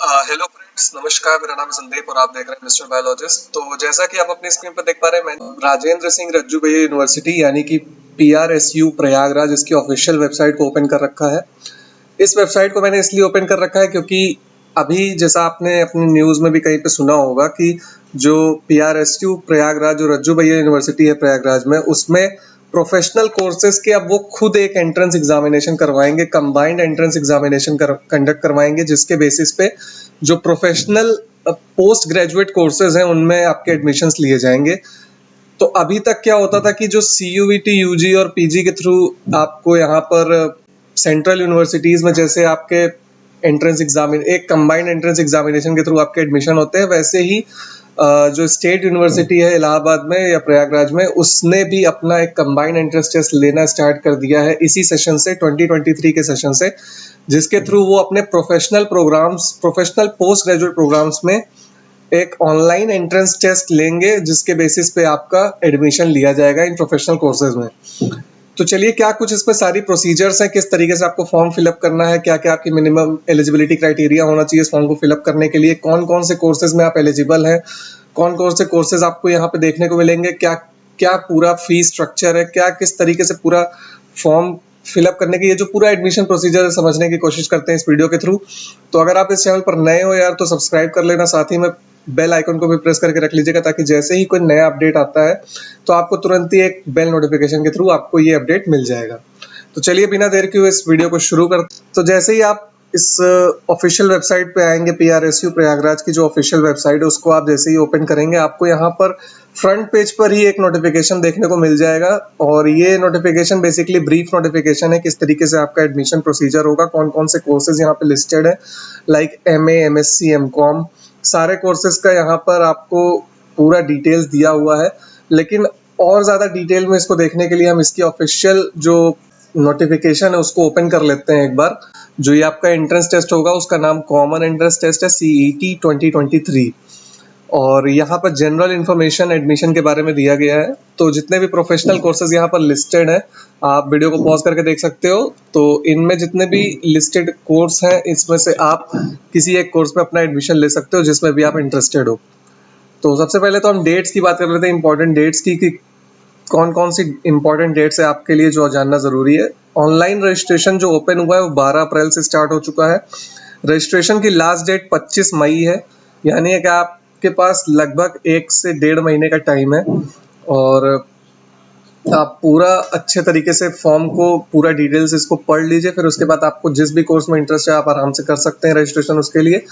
Hello friends, नमस्कार। मेरा नाम है संदीप और आप देख रहे हैं मिस्टर बायोलॉजिस्ट। तो जैसा कि आप अपनी स्क्रीन पर देख पा रहे हैं, मैं राजेंद्र सिंह रज्जू भैया यूनिवर्सिटी यानी कि PRSU प्रयागराज इसकी ऑफिशियल वेबसाइट को ओपन कर रखा है। इस वेबसाइट को मैंने इसलिए ओपन कर रखा है क्योंकि अभी जैसा आपने अपनी न्यूज़ में भी कहीं पे सुना होगा कि जो PRSU प्रयागराज जो रज्जू भैया यूनिवर्सिटी है प्रयागराज में, उसमें प्रोफेशनल कोर्सेज के अब वो खुद एक एंट्रेंस एग्जामिनेशन करवाएंगे, कंबाइंड एंट्रेंस एग्जामिनेशन कंडक्ट करवाएंगे, जिसके बेसिस पे जो प्रोफेशनल पोस्ट ग्रेजुएट कोर्सेज हैं उनमें आपके एडमिशन्स लिए जाएंगे। तो अभी तक क्या होता था कि जो CUET UG और PG के थ्रू आपको यहाँ पर सेंट्रल यूनिवर्सिटीज में जैसे आपके एंट्रेंस एग्जामिन एक कंबाइंड एंट्रेंस एग्जामिनेशन के थ्रू आपके एडमिशन होते हैं, वैसे ही जो स्टेट यूनिवर्सिटी है इलाहाबाद में या प्रयागराज में, उसने भी अपना एक कंबाइंड एंट्रेंस टेस्ट लेना स्टार्ट कर दिया है इसी सेशन से, 2023 के सेशन से, जिसके थ्रू वो अपने प्रोफेशनल पोस्ट ग्रेजुएट प्रोग्राम्स में एक ऑनलाइन एंट्रेंस टेस्ट लेंगे, जिसके बेसिस पे आपका एडमिशन लिया जाएगा इन प्रोफेशनल कोर्सेज में। तो चलिए, क्या कुछ इस पर सारी प्रोसीजर्स हैं, किस तरीके से आपको फॉर्म फिलअप करना है, क्या क्या आपकी मिनिमम एलिजिबिलिटी क्राइटेरिया होना चाहिए इस फॉर्म को फिलअप करने के लिए, कौन कौन से कोर्सेज में आप एलिजिबल हैं, कौन कौन से कोर्सेज आपको यहाँ पे देखने को मिलेंगे, क्या क्या पूरा फीस स्ट्रक्चर है, क्या किस तरीके से पूरा फॉर्म फिलअप करने की, ये जो पूरा एडमिशन प्रोसीजर है समझने की कोशिश करते हैं इस वीडियो के थ्रू। तो अगर आप इस चैनल पर नए हो यार तो सब्सक्राइब कर लेना, साथ ही में बेल आइकन को भी प्रेस करके रख लीजिएगा, ताकि जैसे ही कोई नया अपडेट आता है तो आपको तुरंत ही एक बेल नोटिफिकेशन के थ्रू आपको ये अपडेट मिल जाएगा। तो चलिए, बिना देर किए इस वीडियो को शुरू कर। तो जैसे ही आप इस ऑफिशियल वेबसाइट पे आएंगे, PRSU प्रयागराज की जो ऑफिशियल वेबसाइट है उसको आप जैसे ही ओपन करेंगे, आपको यहाँ पर फ्रंट पेज पर ही एक नोटिफिकेशन देखने को मिल जाएगा। और ये नोटिफिकेशन बेसिकली ब्रीफ नोटिफिकेशन है, किस तरीके से आपका एडमिशन प्रोसीजर होगा, कौन कौन से कोर्सेज यहाँ पे लिस्टेड है, लाइक MA MSc MCOM, सारे कोर्सेज का यहाँ पर आपको पूरा डिटेल्स दिया हुआ है। लेकिन और ज़्यादा डिटेल में इसको देखने के लिए हम इसकी ऑफिशियल जो नोटिफिकेशन है उसको ओपन कर लेते हैं एक बार। जो ये आपका एंट्रेंस टेस्ट होगा उसका नाम कॉमन एंट्रेंस टेस्ट है, CET 2023। और यहाँ पर जनरल इन्फॉर्मेशन एडमिशन के बारे में दिया गया है। तो जितने भी प्रोफेशनल कोर्सेज यहाँ पर लिस्टेड है, आप वीडियो को पॉज करके देख सकते हो। तो इनमें जितने भी लिस्टेड कोर्स हैं, इसमें से आप किसी एक कोर्स में अपना एडमिशन ले सकते हो जिसमें भी आप इंटरेस्टेड हो। तो सबसे पहले तो हम डेट्स की बात कर लेते हैं, इंपॉर्टेंट डेट्स की, कि कौन कौन सी इंपॉर्टेंट डेट्स है आपके लिए जो जानना जरूरी है। ऑनलाइन रजिस्ट्रेशन जो ओपन हुआ है वो 12 अप्रैल से स्टार्ट हो चुका है। रजिस्ट्रेशन की लास्ट डेट 25 मई है, यानी कि आपके पास लगभग 1 से 1.5 महीने का टाइम है। और आप पूरा अच्छे तरीके से फॉर्म को पूरा डिटेल्स इसको पढ़ लीजिए, फिर उसके बाद आपको जिस भी कोर्स में इंटरेस्ट है आप आराम से कर सकते हैं रजिस्ट्रेशन उसके लिए।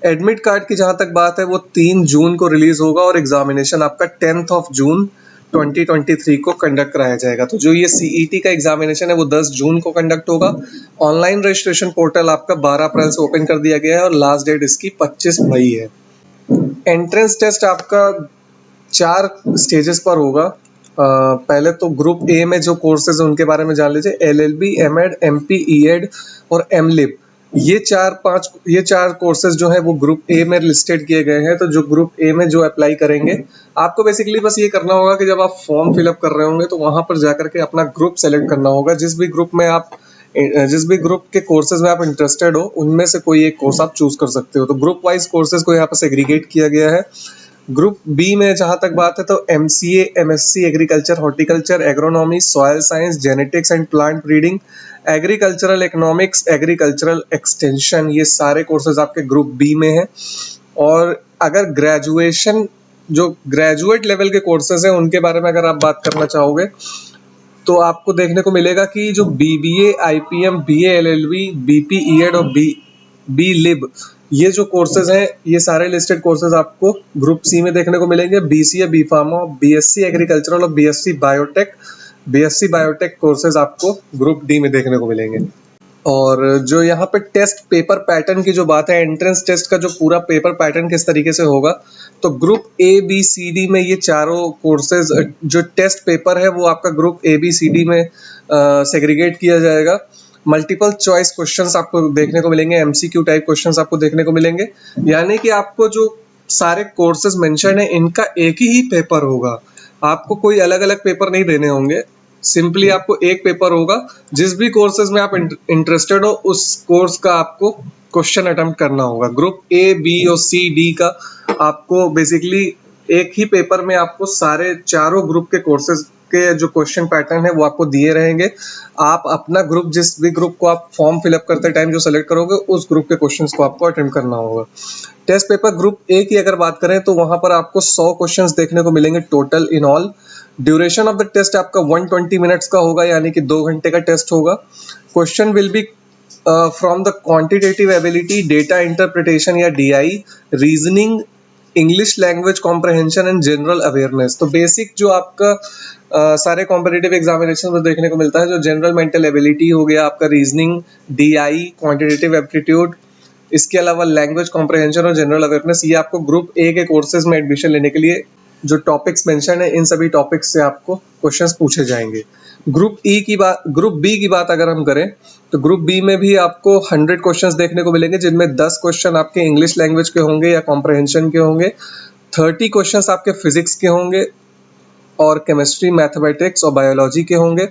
एडमिट कार्ड की जहां तक बात है वो 3 जून को रिलीज होगा और एग्जामिनेशन आपका 10 जून 2023 को कंडक्ट कराया जाएगा। तो जो ये CET का एग्जामिनेशन है वो 10 जून को कंडक्ट होगा। ऑनलाइन रजिस्ट्रेशन पोर्टल आपका 12 अप्रैल से ओपन कर दिया गया है और लास्ट डेट इसकी 25 मई है। एंट्रेंस टेस्ट आपका 4 स्टेजेस पर होगा। पहले तो ग्रुप A में जो कोर्सेज है उनके बारे में जान लीजिए। LLB, MEd, MP, ED और MLib, ये चार कोर्सेज जो है वो ग्रुप A में लिस्टेड किए गए हैं। तो जो ग्रुप A में जो अप्लाई करेंगे, आपको बेसिकली बस ये करना होगा कि जब आप फॉर्म फिलअप कर रहे होंगे तो वहां पर जाकर के अपना ग्रुप सेलेक्ट करना होगा। जिस भी ग्रुप के कोर्सेज में आप इंटरेस्टेड हो उनमें से कोई एक कोर्स आप चूज कर सकते हो। तो ग्रुप वाइज कोर्सेज को यहाँ पर सेग्रीगेट किया गया है। ग्रुप B में जहां तक बात है तो MCA, MSc agriculture, horticulture, agronomy, soil science, genetics and plant breeding, agricultural economics, agricultural extension, ये सारे कोर्सेज आपके ग्रुप B में हैं। और अगर ग्रेजुएट लेवल के कोर्सेज हैं उनके बारे में अगर आप बात करना चाहोगे तो आपको देखने को मिलेगा कि जो BBA, IPM, BA LLB, BP ED और BLib, ये जो कोर्सेज हैं ये सारे लिस्टेड कोर्सेज आपको ग्रुप C में देखने को मिलेंगे। BCA, B Pharma, BSc agricultural और BSc बायोटेक कोर्सेज आपको ग्रुप D में देखने को मिलेंगे। और जो यहाँ पे टेस्ट पेपर पैटर्न की जो बात है, एंट्रेंस टेस्ट का जो पूरा पेपर पैटर्न किस तरीके से होगा, तो group A B C D में ये चारों कोर्सेज जो टेस्ट पेपर है वो आपका group A B C D में सेग्रीगेट किया जाएगा। मल्टीपल चॉइस क्वेश्चंस आपको देखने को मिलेंगे, MCQ टाइप क्वेश्चंस आपको देखने को मिलेंगे। यानी कि आपको जो सारे कोर्सेज मेंशन है इनका एक ही पेपर होगा, आपको कोई अलग अलग पेपर नहीं देने होंगे। सिंपली आपको एक पेपर होगा, जिस भी कोर्सेज में आप इंटरेस्टेड हो उस कोर्स का आपको क्वेश्चन अटेम्प्ट करना होगा। ग्रुप ए, बी और सी, डी का आपको बेसिकली एक ही पेपर में आपको सारे चारों ग्रुप के कोर्सेज के जो क्वेश्चन पैटर्न है वो आपको दिए रहेंगे। आप अपना ग्रुप, जिस भी ग्रुप को आप फॉर्म फिलअप करते टाइम जो सेलेक्ट करोगे, उस ग्रुप के क्वेश्चंस को आपको अटेम्प्ट करना होगा। टेस्ट पेपर ग्रुप ए की अगर बात करें तो वहां पर आपको 100 क्वेश्चंस देखने को मिलेंगे total in all. Duration of the test आपका 120 मिनट्स का होगा, यानी कि 2 घंटे का टेस्ट होगा। Question will be from the quantitative ability, data interpretation या DI, reasoning, English language comprehension and general awareness. तो बेसिक जो आपका सारे कॉम्पिटिटिव एग्जामिनेशन में देखने को मिलता है, जो जनरल मेंटल एबिलिटी हो गया, आपका रीजनिंग, डीआई, क्वांटिटेटिव एप्टीट्यूड, इसके अलावा लैंग्वेज कॉम्प्रहेंशन और जनरल अवेयरनेस, ये आपको ग्रुप ए के कोर्सेज में एडमिशन लेने के लिए जो टॉपिक्स मेंशन है, इन सभी टॉपिक्स से आपको क्वेश्चंस पूछे जाएंगे। ग्रुप बी की बात अगर हम करें तो ग्रुप बी में भी आपको 100 क्वेश्चंस देखने को मिलेंगे, जिनमें 10 क्वेश्चन आपके इंग्लिश लैंग्वेज के होंगे या कॉम्प्रहेंशन के होंगे, 30 क्वेश्चंस आपके फिजिक्स के होंगे और केमिस्ट्री, मैथमेटिक्स और बायोलॉजी के होंगे।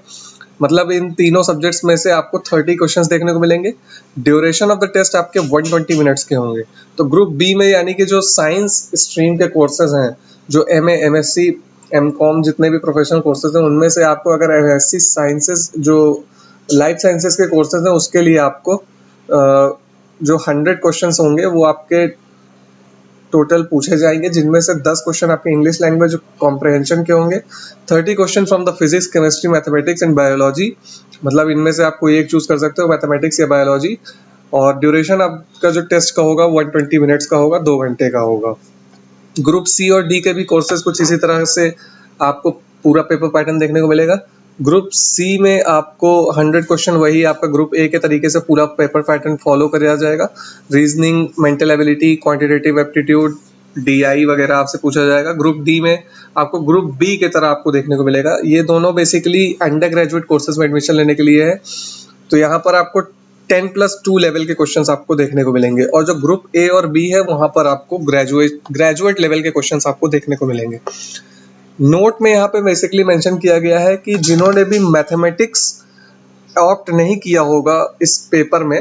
मतलब इन तीनों सब्जेक्ट्स में से आपको 30 क्वेश्चंस देखने को मिलेंगे। ड्यूरेशन ऑफ द टेस्ट आपके 120 मिनट्स के होंगे। तो ग्रुप बी में यानी कि जो साइंस स्ट्रीम के कोर्सेज हैं, जो एमए, एमएससी, एमकॉम, जितने भी प्रोफेशनल कोर्सेज हैं, उनमें से आपको अगर एमएससी साइंसेज, जो लाइफ साइंसेज के कोर्सेज हैं, उसके लिए आपको जो 100 क्वेश्चंस होंगे वो आपके टोटल पूछे जाएंगे, जिनमें से 10 क्वेश्चन आपके इंग्लिश लैंग्वेज कॉम्प्रहेंशन के होंगे, 30 question from the physics, chemistry, mathematics and biology. मतलब इनमें से आप कोई एक चूज कर सकते हो, मैथमेटिक्स या बायोलॉजी। और ड्यूरेशन आपका जो टेस्ट का होगा 120 मिनट्स का होगा, 2 घंटे का होगा। ग्रुप सी और डी के भी कोर्सेज कुछ इसी तरह से आपको पूरा पेपर पैटर्न देखने को मिलेगा। ग्रुप सी में आपको 100 क्वेश्चन वही आपका ग्रुप ए के तरीके से पूरा पेपर पैटर्न फॉलो किया जाएगा। Reasoning, mental ability, quantitative aptitude, DI वगैरह आपसे पूछा जाएगा। ग्रुप डी में आपको ग्रुप बी की तरह आपको देखने को मिलेगा। ये दोनों बेसिकली अंडर ग्रेजुएट कोर्सेज में एडमिशन लेने के लिए है। तो यहाँ पर आपको 10+2 लेवल के क्वेश्चंस आपको देखने को मिलेंगे, और जो ग्रुप ए और बी है वहां पर आपको ग्रेजुएट लेवल के क्वेश्चंस आपको देखने को मिलेंगे। नोट में यहाँ पे बेसिकली मेंशन किया गया है कि जिन्होंने भी मैथमेटिक्स ऑप्ट नहीं किया होगा इस पेपर में,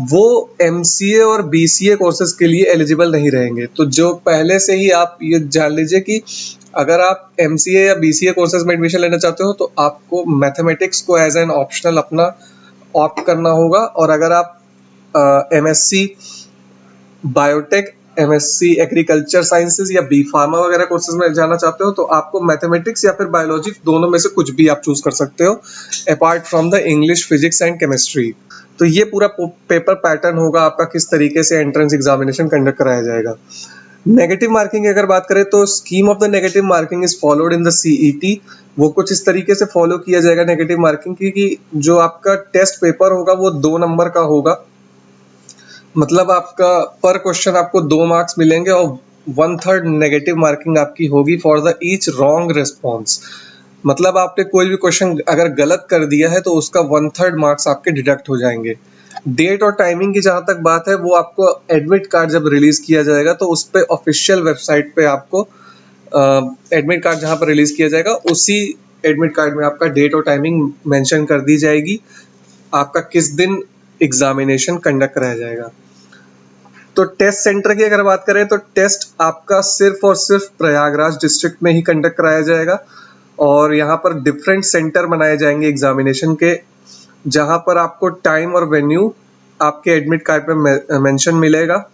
वो एमसीए और बीसीए कोर्सेज के लिए एलिजिबल नहीं रहेंगे। तो जो पहले से ही आप ये जान लीजिए कि अगर आप एमसीए या बीसीए कोर्सेज में एडमिशन लेना चाहते हो तो आपको मैथमेटिक्स को एज एन ऑप्शनल अपना ऑप्ट करना होगा। और अगर आप MSc biotech, MSc agriculture sciences या बी फार्मा वगैरह कोर्सेज में जाना चाहते हो तो आपको मैथमेटिक्स या फिर बायोलॉजी, दोनों में से कुछ भी आप चूज कर सकते हो, apart from the English, physics and chemistry. तो ये पूरा पेपर पैटर्न होगा आपका, किस तरीके से एंट्रेंस एग्जामिनेशन कंडक्ट कराया जाएगा। नेगेटिव मार्किंग की अगर बात करें तो scheme of the negative marking is followed in the CET. वो कुछ इस तरीके से फॉलो किया जाएगा नेगेटिव मार्किंग की कि जो आपका टेस्ट पेपर होगा वो 2 नंबर का होगा। मतलब आपका पर क्वेश्चन आपको 2 मार्क्स मिलेंगे और 1/3 नेगेटिव मार्किंग आपकी होगी for the each wrong response. मतलब आपने कोई भी क्वेश्चन अगर गलत कर दिया है तो उसका 1/3 मार्क्स आपके डिडक्ट हो जाएंगे। डेट और टाइमिंग की जहां तक बात है, वो आपको एडमिट कार्ड जब रिलीज किया जाएगा तो उस पे ऑफिशियल वेबसाइट पे आपको एडमिट कार्ड जहां पर रिलीज किया जाएगा, उसी एडमिट कार्ड में आपका डेट और टाइमिंग मेंशन कर दी जाएगी, आपका किस दिन एग्जामिनेशन कंडक्ट कराया जाएगा। तो टेस्ट सेंटर की अगर बात करें तो टेस्ट आपका सिर्फ और सिर्फ प्रयागराज डिस्ट्रिक्ट में ही कंडक्ट कराया जाएगा, और यहाँ पर डिफरेंट सेंटर बनाए जाएंगे एग्जामिनेशन के, जहां पर आपको टाइम और वेन्यू आपके एडमिट कार्ड पे मेंशन मिलेगा।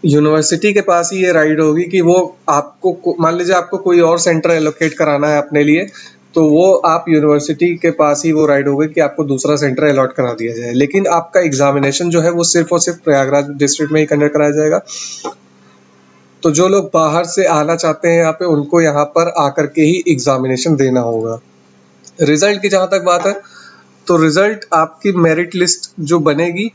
यूनिवर्सिटी के पास ही ये राइड होगी कि वो आपको, मान लीजिए आपको कोई और सेंटर एलोकेट कराना है अपने लिए, तो वो आप यूनिवर्सिटी के पास ही वो राइड होगी कि आपको दूसरा सेंटर अलॉट करा दिया जाए। लेकिन आपका एग्जामिनेशन जो है वो सिर्फ और सिर्फ प्रयागराज डिस्ट्रिक्ट में ही कंडक्ट कराया जाएगा। तो जो लोग बाहर से आना चाहते हैं यहाँ पे, उनको यहाँ पर आकर के ही एग्जामिनेशन देना होगा। रिजल्ट की जहां तक बात है तो रिजल्ट आपकी मेरिट लिस्ट जो बनेगी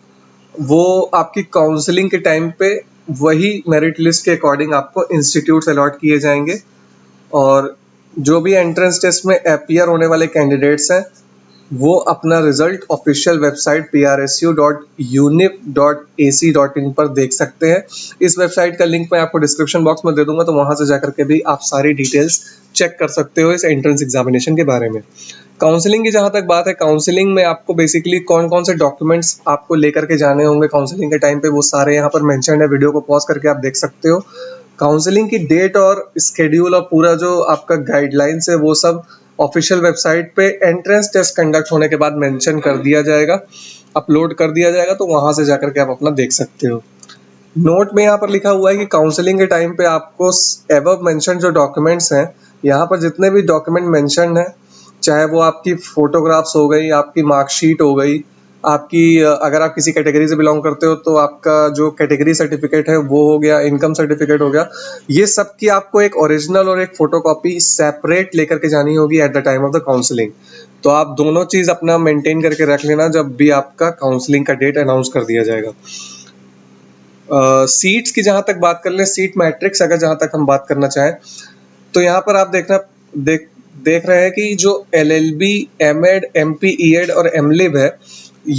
वो आपकी काउंसलिंग के टाइम पे वही मेरिट लिस्ट के अकॉर्डिंग आपको इंस्टीट्यूट्स अलॉट किए जाएंगे, और जो भी एंट्रेंस टेस्ट में अपीयर होने वाले कैंडिडेट्स हैं वो अपना रिजल्ट ऑफिशियल वेबसाइट prsu.unip.ac.in पर देख सकते हैं। इस वेबसाइट का लिंक मैं आपको डिस्क्रिप्शन बॉक्स में दे दूंगा, तो वहां से जाकर के भी आप सारी डिटेल्स चेक कर सकते हो इस एंट्रेंस एग्जामिनेशन के बारे में। काउंसलिंग की जहां तक बात है, काउंसलिंग में आपको बेसिकली कौन कौन से डॉक्यूमेंट्स आपको लेकर के जाने होंगे काउंसलिंग के टाइम पे, वो सारे यहाँ पर मेंशन है। वीडियो को पॉज करके आप देख सकते हो। काउंसलिंग की डेट और स्केड्यूल और पूरा जो आपका गाइडलाइंस है वो सब ऑफिशियल वेबसाइट पे एंट्रेंस टेस्ट कंडक्ट होने के बाद मेंशन कर दिया जाएगा, अपलोड कर दिया जाएगा, तो वहां से जाकर के आप अपना देख सकते हो। नोट में यहाँ पर लिखा हुआ है कि काउंसलिंग के टाइम पे आपको एबव मेंशन जो डॉक्यूमेंट्स हैं, यहाँ पर जितने भी डॉक्यूमेंट मेंशन है, चाहे वो आपकी फोटोग्राफ्स हो गई, आपकी मार्कशीट हो गई, आपकी अगर आप किसी कैटेगरी से बिलोंग करते हो तो आपका जो कैटेगरी सर्टिफिकेट है वो हो गया, इनकम सर्टिफिकेट हो गया, ये सब की आपको एक ओरिजिनल और एक फोटोकॉपी सेपरेट लेकर के जानी होगी at the time of the counselling. तो आप दोनों चीज अपना मेंटेन करके रख लेना जब भी आपका काउंसलिंग का डेट अनाउंस कर दिया जाएगा। सीट्स की जहां तक बात कर लें, सीट मैट्रिक्स अगर जहां तक हम बात करना चाहें, तो यहाँ पर आप देख रहे हैं कि जो LLB, एमएड, MPEd और एमलिब है,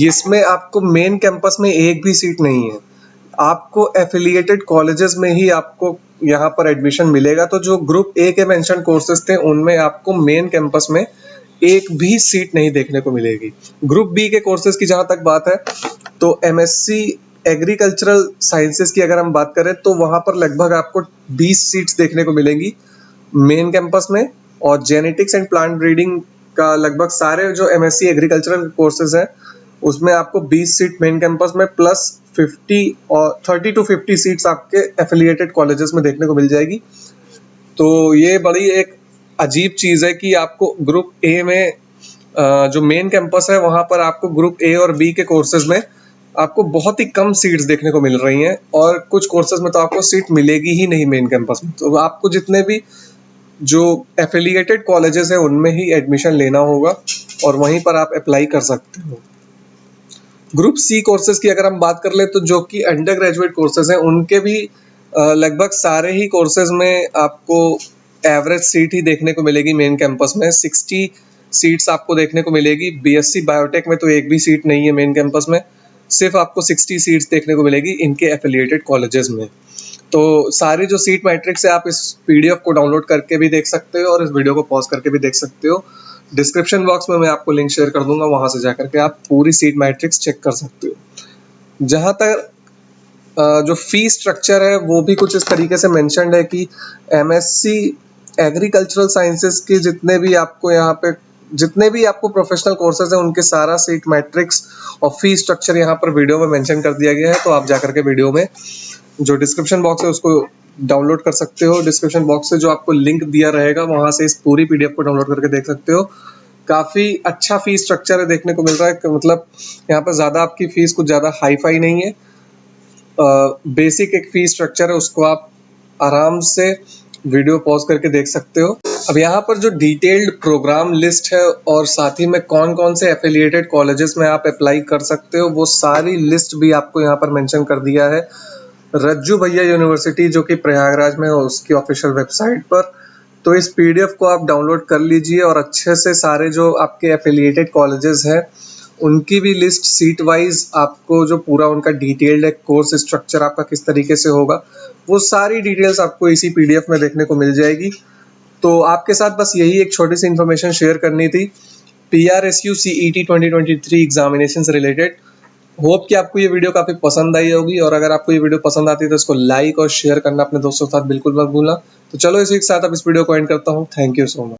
इसमें आपको मेन कैंपस में एक भी सीट नहीं है। आपको एफिलिएटेड कॉलेजेस में ही आपको यहाँ पर एडमिशन मिलेगा। तो जो ग्रुप ए के मेंशन कोर्सेज थे उनमें आपको मेन कैंपस में एक भी सीट नहीं देखने को मिलेगी। ग्रुप बी के कोर्सेज की जहां तक बात है, तो MSc एग्रीकल्चरल साइंसेस की अगर हम बात करें तो वहां पर लगभग आपको 20 सीट्स देखने को मिलेंगी मेन कैंपस में, और जेनेटिक्स एंड प्लांट ब्रीडिंग का लगभग सारे जो MSc एग्रीकल्चरल कोर्सेज हैं उसमें आपको 20 सीट मेन कैंपस में प्लस 50 और 30 to 50 सीट्स आपके एफिलिएटेड कॉलेजेस में देखने को मिल जाएगी। तो ये बड़ी एक अजीब चीज है कि आपको ग्रुप ए में जो मेन कैंपस है वहां पर आपको ग्रुप ए और बी के कोर्सेज में आपको बहुत ही कम सीट्स देखने को मिल रही हैं, और कुछ कोर्सेज में तो आपको सीट मिलेगी ही नहीं मेन कैंपस में। तो आपको जितने भी जो एफिलिएटेड कॉलेजेस हैं उनमें ही एडमिशन लेना होगा और वहीं पर आप अप्लाई कर सकते हो। ग्रुप सी कोर्सेज की अगर हम बात कर ले, तो जो कि अंडर ग्रेजुएट कोर्सेज हैं उनके भी लगभग सारे ही कोर्सेज में आपको एवरेज सीट ही देखने को मिलेगी मेन कैंपस में। 60 सीट्स आपको देखने को मिलेगी। BSc बायोटेक में तो एक भी सीट नहीं है मेन कैंपस में, सिर्फ आपको 60 सीट्स देखने को मिलेगी इनके एफिलिएटेड कॉलेजेस में। तो सारी जो सीट मैट्रिक्स है आप इस PDF को डाउनलोड करके भी देख सकते हो और इस वीडियो को पॉज करके भी देख सकते हो। डिस्क्रिप्शन बॉक्स में मैं आपको लिंक शेयर कर दूंगा, वहां से जाकर के आप पूरी सीट मैट्रिक्स चेक कर सकते हो। जहां तक जो फी स्ट्रक्चर है वो भी कुछ इस तरीके से मेंशन्ड है कि MSc एग्रीकल्चरल साइंसेस के जितने भी आपको यहाँ पे जितने भी आपको प्रोफेशनल कोर्सेज हैं उनके सारा सीट मैट्रिक्स और फी स्ट्रक्चर यहाँ पर वीडियो में मेंशन कर दिया गया है। तो आप जाकर के वीडियो में जो डिस्क्रिप्शन बॉक्स है उसको डाउनलोड कर सकते हो। डिस्क्रिप्शन बॉक्स से जो आपको लिंक दिया रहेगा वहां से इस पूरी PDF को डाउनलोड करके देख सकते हो। काफी अच्छा फी स्ट्रक्चर है देखने को मिल रहा है, मतलब यहाँ पर ज्यादा आपकी फीस कुछ ज्यादा हाई फाई नहीं है। बेसिक एक फी स्ट्रक्चर है, उसको आप आराम से वीडियो पॉज करके देख सकते हो। अब यहाँ पर जो डिटेल्ड प्रोग्राम लिस्ट है और साथ ही में कौन कौन से एफिलिएटेड कॉलेजेस में आप अप्लाई कर सकते हो वो सारी लिस्ट भी आपको यहाँ पर मेंशन कर दिया है रज्जू भैया यूनिवर्सिटी जो कि प्रयागराज में है उसकी ऑफिशियल वेबसाइट पर। तो इस PDF को आप डाउनलोड कर लीजिए और अच्छे से सारे जो आपके एफिलिएटेड कॉलेजेस हैं उनकी भी लिस्ट सीट वाइज आपको जो पूरा उनका डिटेल्ड कोर्स स्ट्रक्चर आपका किस तरीके से होगा वो सारी डिटेल्स आपको इसी PDF में देखने को मिल जाएगी। तो आपके साथ बस यही एक छोटी सी इन्फॉर्मेशन शेयर करनी थी PRSU CET 2023 एग्जामिनेशन से रिलेटेड। होप कि आपको ये वीडियो काफी पसंद आई होगी, और अगर आपको ये वीडियो पसंद आती है तो इसको लाइक और शेयर करना अपने दोस्तों के साथ बिल्कुल मत भूलना। तो चलो इसी के साथ अब इस वीडियो को एंड करता हूँ। Thank you so much.